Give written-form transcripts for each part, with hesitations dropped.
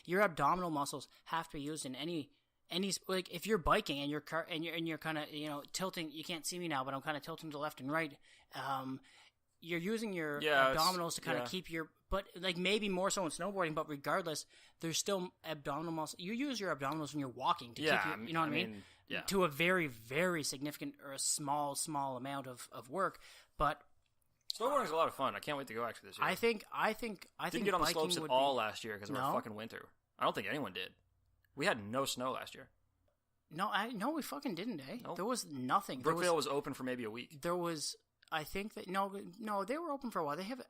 your abdominal muscles have to be used in any like if you're biking and you're kind of tilting. You can't see me now, but I'm kind of tilting to left and right. You're using your abdominals to kind of keep your, but like maybe more so in snowboarding, but regardless, there's still abdominal muscle. You use your abdominals when you're walking to keep your, you know what I mean? Yeah. To a very, very significant or a small amount of work, but snowboarding is a lot of fun. I can't wait to go actually this year. I think didn't get on the slopes at all last year because of our fucking winter. I don't think anyone did. We had no snow last year. No, we fucking didn't, eh? Nope. There was nothing. Brookvale was open for maybe a week. There was, I think that, no, they were open for a while. They have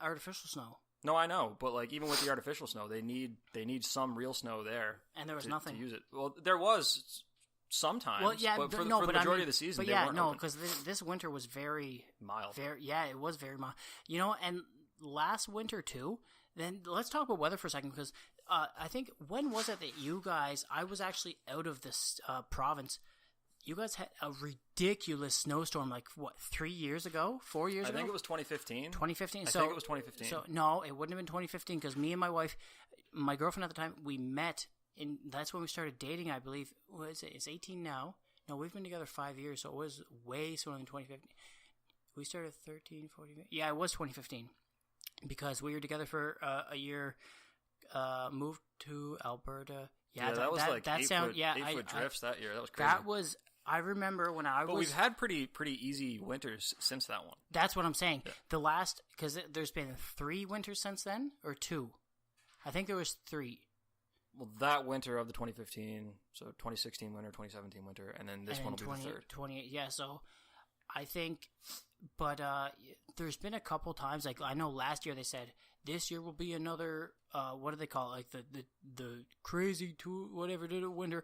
artificial snow. No, I know, but like even with the artificial snow, they need some real snow there. And there was nothing to use it. Well, there was sometimes. Well, yeah, but for the majority of the season, they weren't open. Because this winter was very mild. It was very mild. And last winter too. Then let's talk about weather for a second, because I think, when was it that you guys, I was actually out of this province, you guys had a ridiculous snowstorm, like, 4 years ago? I think it was 2015. 2015? I think it was 2015. So, no, it wouldn't have been 2015, because me and my wife, my girlfriend at the time, we met, that's when we started dating, I believe. What is it? It's 18 now. No, we've been together 5 years, so it was way sooner than 2015. We started 13, 14, yeah, it was 2015. Because we were together for a year, moved to Alberta. Yeah, that was like 8-foot drifts that year. That was crazy. That was, I remember when I was... But we've had pretty easy winters since that one. That's what I'm saying. Yeah. Because there's been 3 winters since then, or 2? I think there was 3. Well, that winter of the 2015, so 2016 winter, 2017 winter, and then this one will be the third. 28, yeah, so I think... But there's been a couple times, like I know last year they said this year will be another what do they call it? Like the crazy whatever winter.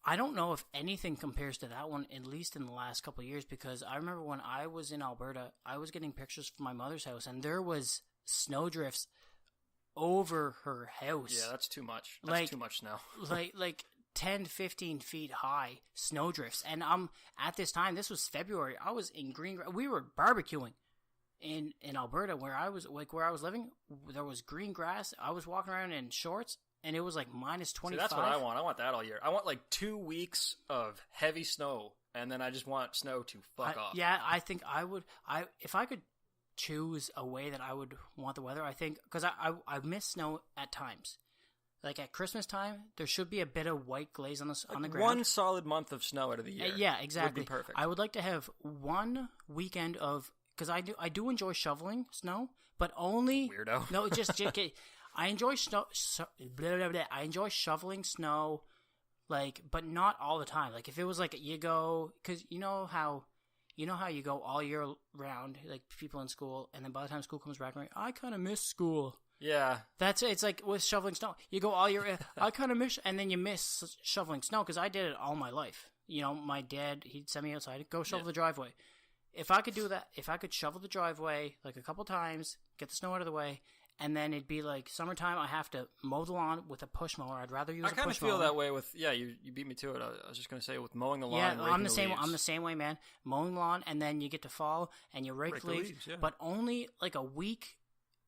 I don't know if anything compares to that one, at least in the last couple of years, because I remember when I was in Alberta, I was getting pictures from my mother's house, and there was snowdrifts over her house. Yeah, that's too much. That's too much snow. like 10, 15 feet high snowdrifts. And at this time, this was February, I was in we were barbecuing in Alberta where I was living. There was green grass. I was walking around in shorts, and it was like minus 25. See, that's what I want. I want that all year. I want like 2 weeks of heavy snow, and then I just want snow to fuck off. Yeah, I think I would. If I could choose a way that I would want the weather, I think, because I miss snow at times. Like at Christmas time, there should be a bit of white glaze on the ground. One solid month of snow out of the year. Yeah, exactly. Would be perfect. I would like to have one weekend of, because I do enjoy shoveling snow, but only weirdo. No, just I enjoy snow. I enjoy shoveling snow, like, but not all the time. Like if it was like you go, because you know how you go all year round, like people in school, and then by the time school comes back, I kind of miss school. Yeah. It's like with shoveling snow. You go all year, I kind of miss, and then you miss shoveling snow, because I did it all my life. My dad, he'd send me outside, go shovel the driveway. If I could do that, if I could shovel the driveway like a couple times, get the snow out of the way, and then it'd be like summertime, I have to mow the lawn with a push mower. I'd rather use a push mower. I kind of feel that way with, you beat me to it. I was just going to say with mowing the lawn. Yeah, I'm the same way, man. Mowing the lawn, and then you get to fall and you rake the leaves, but only like a week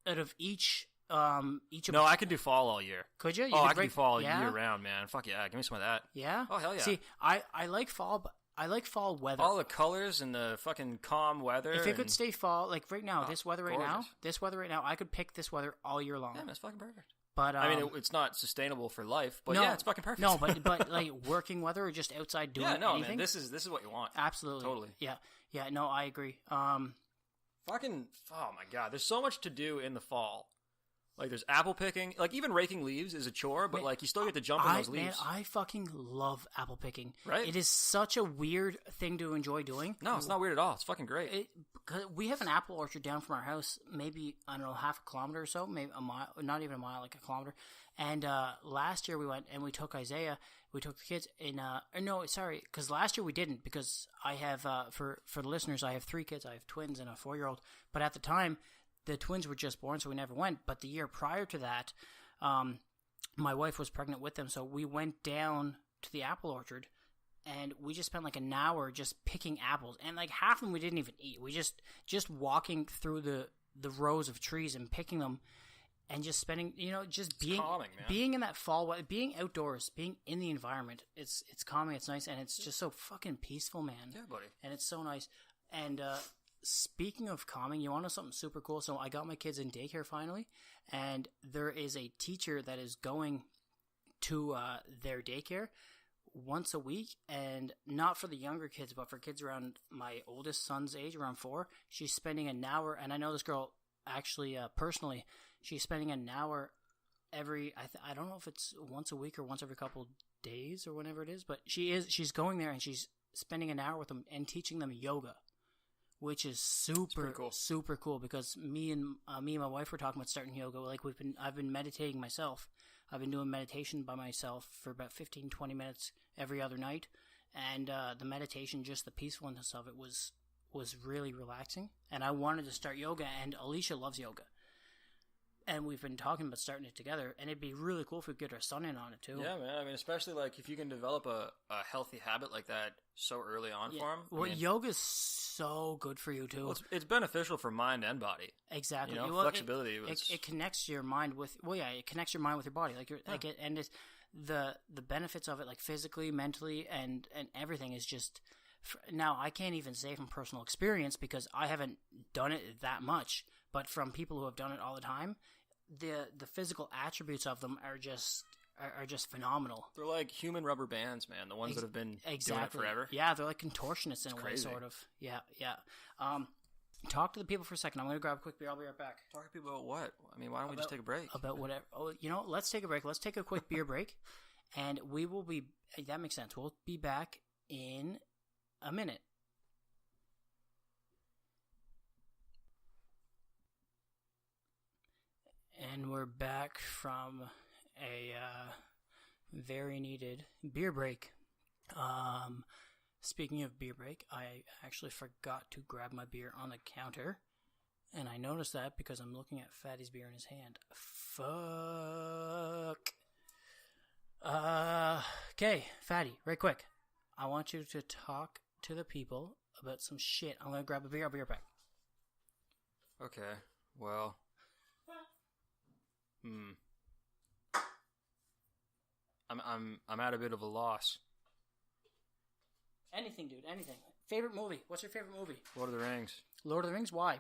out of each. No, I could do fall all year. Could you? I could do fall year round, man. Fuck yeah, give me some of that. Yeah. Oh hell yeah. See, I like fall, but I like fall weather. All the colors and the fucking calm weather. If it could stay fall, like right now, this weather right now, I could pick this weather all year long. Yeah, that's fucking perfect. But I mean, it's not sustainable for life, but yeah, it's fucking perfect. No, but like working weather or just outside doing anything. Man, this is what you want. Absolutely, totally. Yeah. No, I agree. Fucking, oh my god, there's so much to do in the fall. Like, there's apple picking. Like, even raking leaves is a chore, but, like, you still get to jump in those leaves. Man, I fucking love apple picking. Right? It is such a weird thing to enjoy doing. No, it's not weird at all. It's fucking great. We have an apple orchard down from our house, maybe, I don't know, half a kilometer or so, maybe a mile, not even a mile, like a kilometer. And last year we went and we took Isaiah, we took the kids in, because last year we didn't, because I have, for the listeners, I have 3 kids. I have twins and a 4-year-old. But at the time, the twins were just born, so we never went. But the year prior to that, my wife was pregnant with them, so we went down to the apple orchard, and we just spent like an hour just picking apples. And like half of them we didn't even eat. We just walking through the rows of trees and picking them. and just spending, just being calming, man. being in that fall weather, being outdoors, being in the environment. It's calming. It's nice, and it's just so fucking peaceful, man. Yeah, buddy. And it's so nice. And speaking of calming, you want to know something super cool? So I got my kids in daycare finally, and there is a teacher that is going to their daycare once a week, and not for the younger kids, but for kids around my oldest son's age, around 4. She's spending an hour, and I know this girl actually personally. She's spending an hour every. I don't know if it's once a week or once every couple days or whenever it is, but she's going there and she's spending an hour with them and teaching them yoga, which is super cool. super cool. Because me and my wife were talking about starting yoga. Like I've been meditating myself. I've been doing meditation by myself for about 15-20 minutes every other night, and the meditation, just the peacefulness of it was really relaxing. And I wanted to start yoga, and Alicia loves yoga, and we've been talking about starting it together. And it'd be really cool if we could get our son in on it too. Yeah, man. I mean, especially like if you can develop a healthy habit like that so early on for him. Well, yoga's so good for you too. Well, it's beneficial for mind and body. Exactly. Well, flexibility. It connects your mind with. Well, yeah, it connects your mind with your body. And it's the benefits of it, like physically, mentally, and everything is just. Now, I can't even say from personal experience because I haven't done it that much, but from people who have done it all the time, the physical attributes of them are just phenomenal. They're like human rubber bands, man. The ones that have been doing it forever. Yeah, they're like contortionists in a way, crazy. sort of. Yeah. Talk to the people for a second. I'm going to grab a quick beer. I'll be right back. Talk to people about what? I mean, why don't we just take a break? About whatever. Oh, let's take a break. Let's take a quick beer break, and we will be. That makes sense. We'll be back in a minute. And we're back from a very needed beer break. Speaking of beer break, I actually forgot to grab my beer on the counter. And I noticed that because I'm looking at Fatty's beer in his hand. Fuck. Okay, Fatty, right quick. I want you to talk to the people about some shit. I'm going to grab a beer. I'll be right back. Okay, well... I'm at a bit of a loss. Anything, dude. Anything. Favorite movie? What's your favorite movie? Lord of the Rings. Lord of the Rings? Why?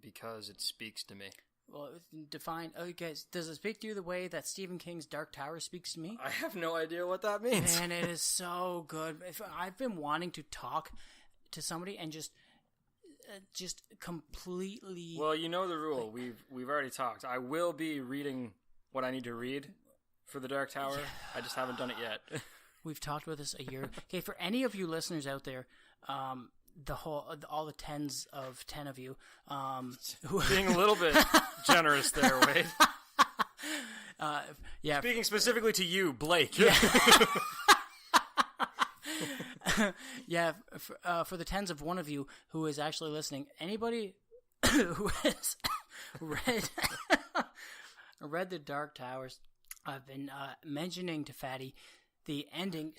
Because it speaks to me. Well, define. Okay, does it speak to you the way that Stephen King's Dark Tower speaks to me? I have no idea what that means. And it is so good. I've been wanting to talk to somebody and just completely. Well, you know the rule. We've already talked. I will be reading what I need to read for the Dark Tower. Yeah. I just haven't done it yet. We've talked about this a year. Okay, for any of you listeners out there, all the 10 of you, being a little bit generous there, Wade. Yeah. Speaking specifically to you, Blake. Yeah. Yeah, for the 10s of one of you who is actually listening, anybody who has read The Dark Towers, I've been mentioning to Fatty the ending,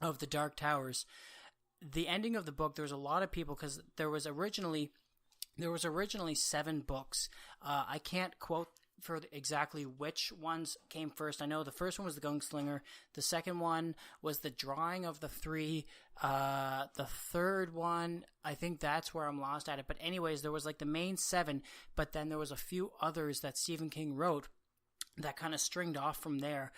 of The Dark Towers. The ending of the book, there was a lot of people, because there was originally 7 books. I can't quote for exactly which ones came first. I know the first one was The Gunslinger. The second one was The Drawing of the Three. The third one, I think that's where I'm lost at it. But anyways, there was like the main 7, but then there was a few others that Stephen King wrote that kind of stringed off from there.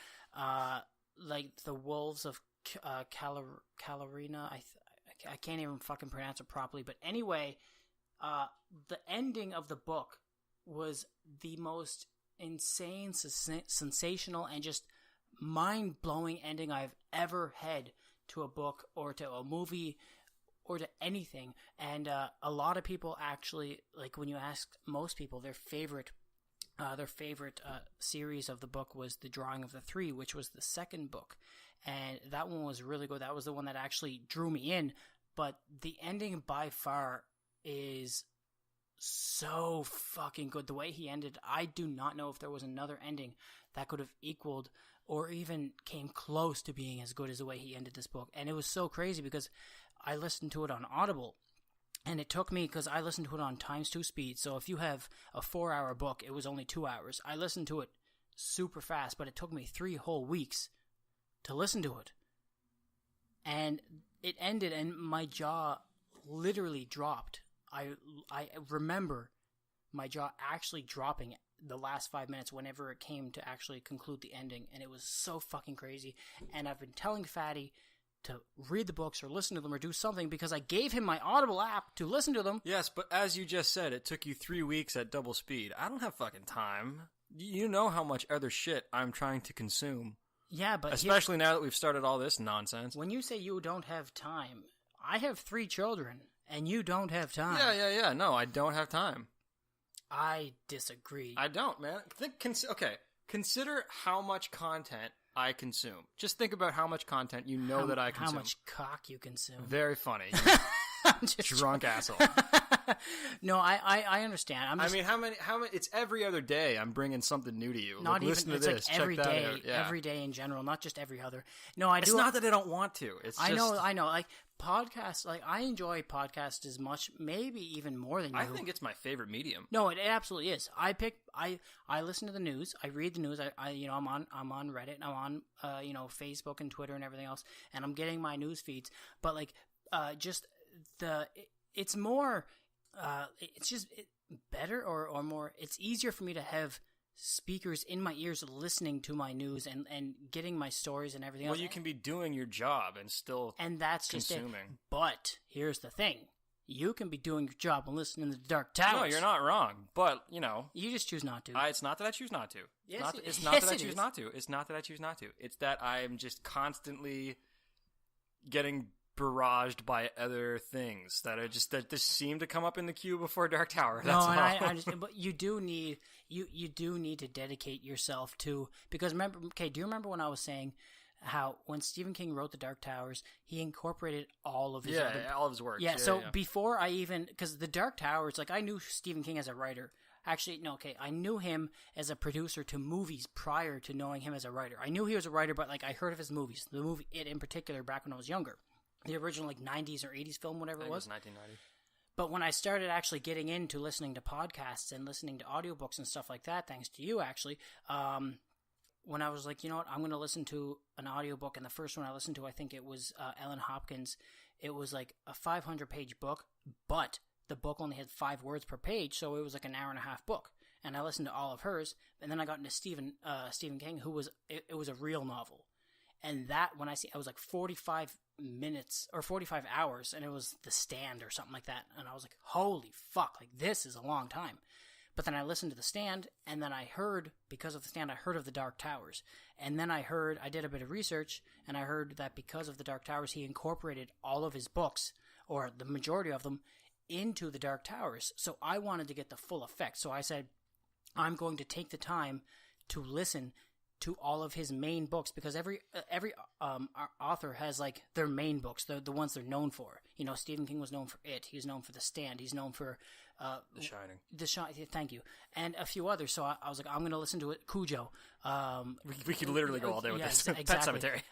Like The Wolves of Calarina. I can't even fucking pronounce it properly. But anyway, the ending of the book was the most insane, sensational, and just mind-blowing ending I've ever had to a book or to a movie or to anything. And a lot of people actually, like when you ask most people, their favorite series of the book was The Drawing of the Three, which was the second book. And that one was really good. That was the one that actually drew me in. But the ending by far is so fucking good. The way he ended, I do not know if there was another ending that could have equaled or even came close to being as good as the way he ended this book. And it was so crazy because I listened to it on Audible, And it took me, because I listened to it on times 2 speed. So if you have a 4-hour book, it was only 2 hours. I listened to it super fast, but it took me 3 whole weeks to listen to it. And it ended, and my jaw literally dropped. I remember my jaw actually dropping the last 5 minutes whenever it came to actually conclude the ending. And it was so fucking crazy. And I've been telling Fatty to read the books or listen to them or do something because I gave him my Audible app to listen to them. Yes, but as you just said, it took you 3 weeks at double speed. I don't have fucking time. You know how much other shit I'm trying to consume. Yeah, but especially now that we've started all this nonsense. When you say you don't have time, I have 3 children, and you don't have time. Yeah. No, I don't have time. I disagree. I don't, man. Okay, consider how much content I consume. Just think about how much content that I consume. How much cock you consume. Very funny. Drunk asshole. No, I understand. I mean, how many? It's every other day. I'm bringing something new to you. Not like, even. Listen to It's this. like every Check day. that out. Yeah. Every day in general, not just every other. No, I do. It's not that I don't want to. It's just, I know. Like podcasts, like I enjoy podcasts as much, maybe even more than you. I think it's my favorite medium. No, it absolutely is. I listen to the news. I read the news. I'm on Reddit. I'm on Facebook and Twitter and everything else, and I'm getting my news feeds. But like it's more. It's just better or more. It's easier for me to have speakers in my ears listening to my news and getting my stories and everything else. Well, you can be doing your job and still that's consuming. Just it. But here's the thing. You can be doing your job and listening to the Dark Towers. No, you're not wrong. But, you just choose not to. It's not that I choose not to. It's not that I choose not to. It's not that I choose not to. It's that I'm just constantly getting barraged by other things that just seem to come up in the queue before Dark Tower. That's all. But you do need to dedicate yourself to, because remember, do you remember when I was saying how when Stephen King wrote the Dark Towers, he incorporated all of his all of his work. Yeah, before I even, because the Dark Towers, like I knew Stephen King as a writer. Actually, no, okay, I knew him as a producer to movies prior to knowing him as a writer. I knew he was a writer, but like I heard of his movies, the movie It in particular, back when I was younger. The original, like, 90s or 80s film, whatever it was. 1990. But when I started actually getting into listening to podcasts and listening to audiobooks and stuff like that, thanks to you, actually, when I was like, you know what, I'm going to listen to an audiobook, and the first one I listened to, I think it was Ellen Hopkins. It was like a 500-page book, but the book only had 5 words per page, so it was like an hour-and-a-half book. And I listened to all of hers, and then I got into Stephen King, who was, it was a real novel. And that, when I was like 45 minutes or 45 hours, and it was The Stand or something like that. And I was like, holy fuck, like this is a long time. But then I listened to The Stand, and then I heard, because of The Stand, I heard of the Dark Towers. And then I did a bit of research, and I heard that because of the Dark Towers, he incorporated all of his books, or the majority of them, into the Dark Towers. So I wanted to get the full effect. So I said, I'm going to take the time to listen to all of his main books, because every author has like their main books, the ones they're known for. You know, Stephen King was known for It. He's known for The Stand. He's known for The Shining. Thank you, and a few others. So I was like, I'm going to listen to it. Cujo. We could literally go all day with this. Exactly. Pet Cemetery.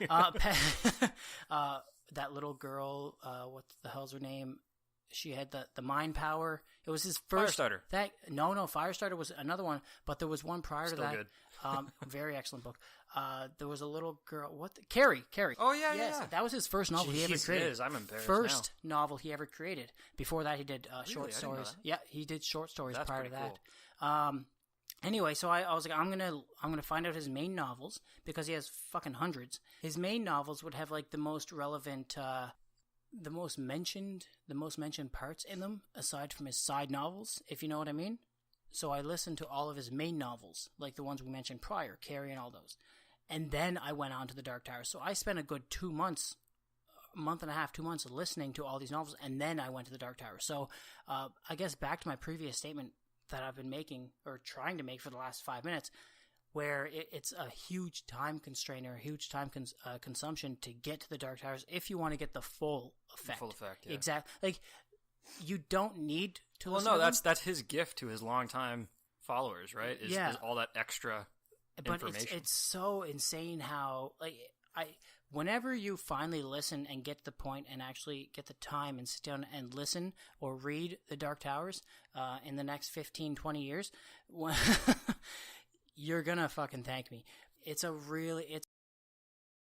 That little girl. What the hell's her name? She had the mind power. It was his first. Firestarter. No, Firestarter was another one, but there was one prior to that. Good. Very excellent book. There was a little girl. Carrie. Oh yeah, yes, yeah. That was his first novel he ever created. I'm embarrassed. First novel he ever created. Before that, he did short stories. I didn't know that. Yeah, he did short stories That's prior to that. Cool. Anyway, so I was like, I'm gonna find out his main novels, because he has fucking hundreds. His main novels would have like the most relevant. The most mentioned parts in them, aside from his side novels, if you know what I mean. So I listened to all of his main novels, like the ones we mentioned prior, Carrie and all those. And then I went on to the Dark Tower. So I spent a good 2 months, a month and a half, 2 months listening to all these novels, and then I went to the Dark Tower. So I guess back to my previous statement that I've been making, or trying to make for the last 5 minutes, where it's a huge time constraint or a huge time consumption to get to the Dark Towers if you want to get the full effect. Full effect, yeah. Exactly. Like, you don't need to listen Well, no, to them. that's his gift to his longtime followers, right? Is all that extra information. But it's so insane how, like, Whenever you finally listen and get to the point and actually get the time and sit down and listen or read The Dark Towers in the next 15, 20 years, you're gonna fucking thank me. It's